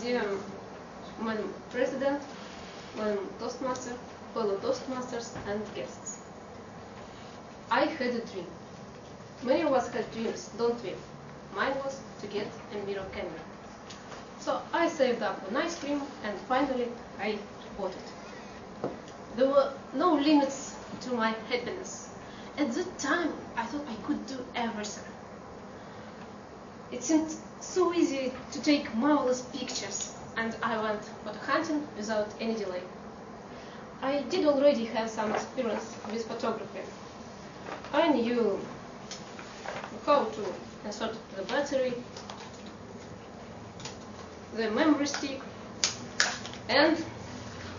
Dear Madam President, Madam Toastmaster, fellow Toastmasters and guests. I had a dream. Many of us had dreams, don't we? Mine was to get a mirror camera. So I saved up a nice dream and finally I bought it. There were no limits to my happiness. At that time I thought I could do everything. It seemed so easy to take marvelous pictures, and I went photo hunting without any delay. I did already have some experience with photography. I knew how to insert the battery, the memory stick, and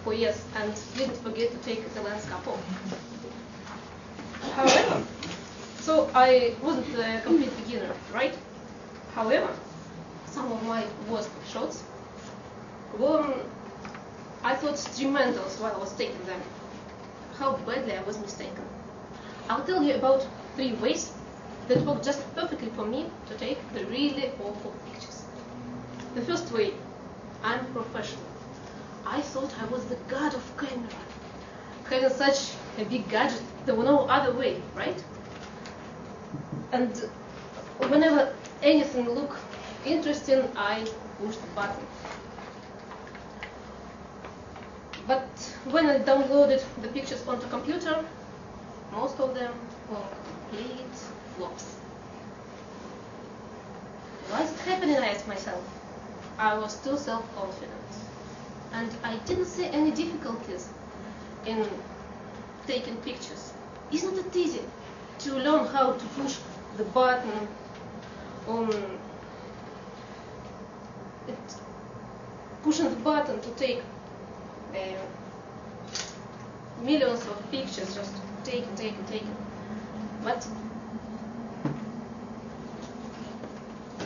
oh yes, and didn't forget to take the lens cap off. However, so I wasn't a complete beginner, right? However, some of my worst shots were, I thought, tremendous while I was taking them. How badly I was mistaken. I'll tell you about 3 ways that worked just perfectly for me to take the really awful pictures. The first way, I'm professional. I thought I was the god of camera. Having such a big gadget, there was no other way, right? And whenever anything looked interesting, I pushed the button. But when I downloaded the pictures onto the computer, most of them were complete flops. Why is it happening, I asked myself. I was too self-confident. And I didn't see any difficulties in taking pictures. Isn't it easy to learn how to push the button on pushing the button to take millions of pictures, just taken. But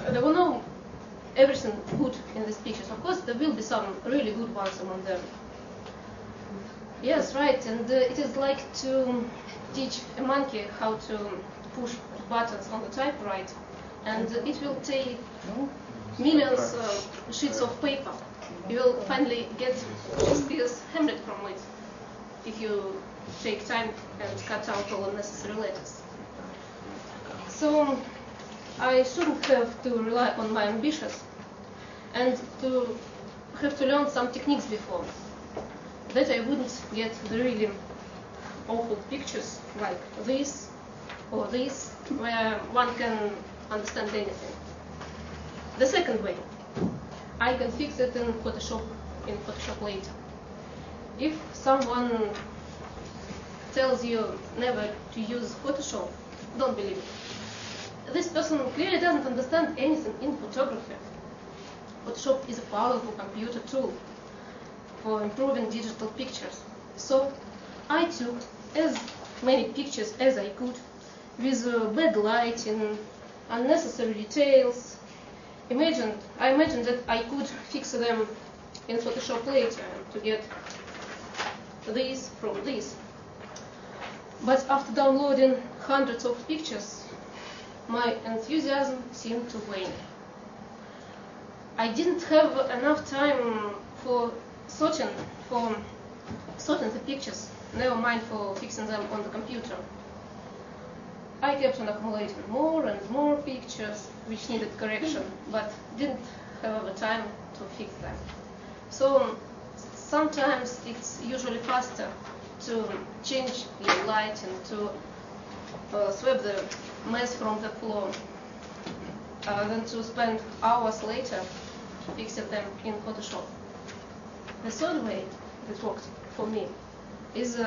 there were no everything good in these pictures. Of course, there will be some really good ones among them. Yes, right, and it is like to teach a monkey how to push buttons on the typewriter, and it will take millions of sheets of paper. You will finally get Shakespeare's Hamlet from it if you take time and cut out all unnecessary letters. So I shouldn't have to rely on my ambitions and to have to learn some techniques before. That I wouldn't get the really awful pictures like this or this, where one can understand anything. The second way, I can fix it in Photoshop later. If someone tells you never to use Photoshop, don't believe it. This person clearly doesn't understand anything in photography. Photoshop is a powerful computer tool for improving digital pictures. So I took as many pictures as I could with bad lighting, unnecessary details. I imagined that I could fix them in Photoshop later to get this from this. But after downloading hundreds of pictures, my enthusiasm seemed to wane. I didn't have enough time for sorting the pictures, never mind for fixing them on the computer. I kept on accumulating more and more pictures which needed correction, but didn't have the time to fix them. So sometimes it's usually faster to change the lighting, to sweep the mess from the floor, than to spend hours later fixing them in Photoshop. The third way that worked for me is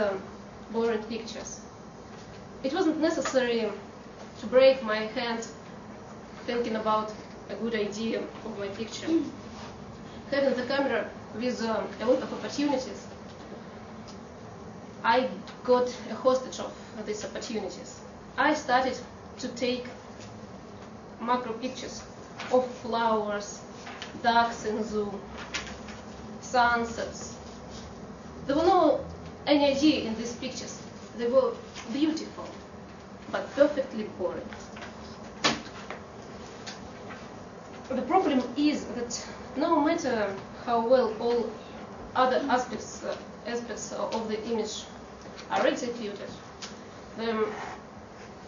blurring pictures. It wasn't necessary to break my hand thinking about a good idea of my picture. Having the camera with a lot of opportunities, I got a hostage of these opportunities. I started to take macro pictures of flowers, ducks in zoo, sunsets. There was no any idea in these pictures. They were beautiful, but perfectly boring. the problem is that no matter how well all other aspects of the image are executed, the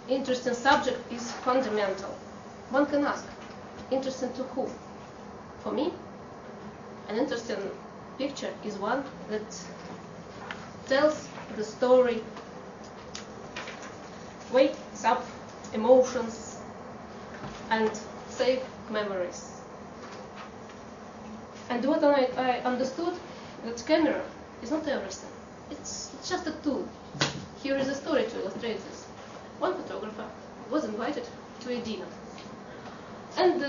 interesting subject is fundamental. One can ask, interesting to who? For me, an interesting picture is one that tells the story, wakes up emotions, and saves memories. And what I understood, that camera is not everything. It's just a tool. Here is a story to illustrate this. One photographer was invited to a dinner, and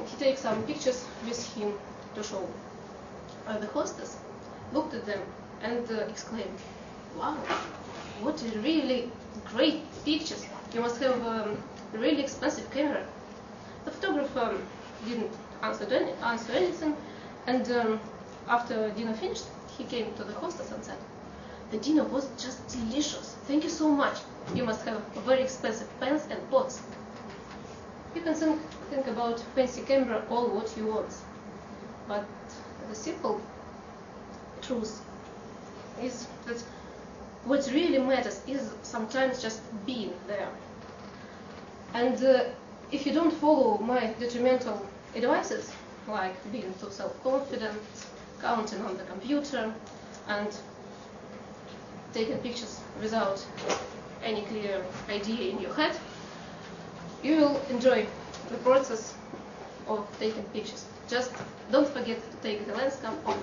he takes some pictures with him to show. The hostess looked at them and exclaimed, "Wow, what really great pictures! You must have a really expensive camera." The photographer didn't answer anything, and after dinner finished, he came to the hostess and said, "The dinner was just delicious. Thank you so much. You must have very expensive pens and pots." You can think about fancy camera all what you want, but the simple truth is that what really matters is sometimes just being there. And if you don't follow my detrimental advices, like being too self-confident, counting on the computer, and taking pictures without any clear idea in your head, you will enjoy the process of taking pictures. Just don't forget to take the lens cam off.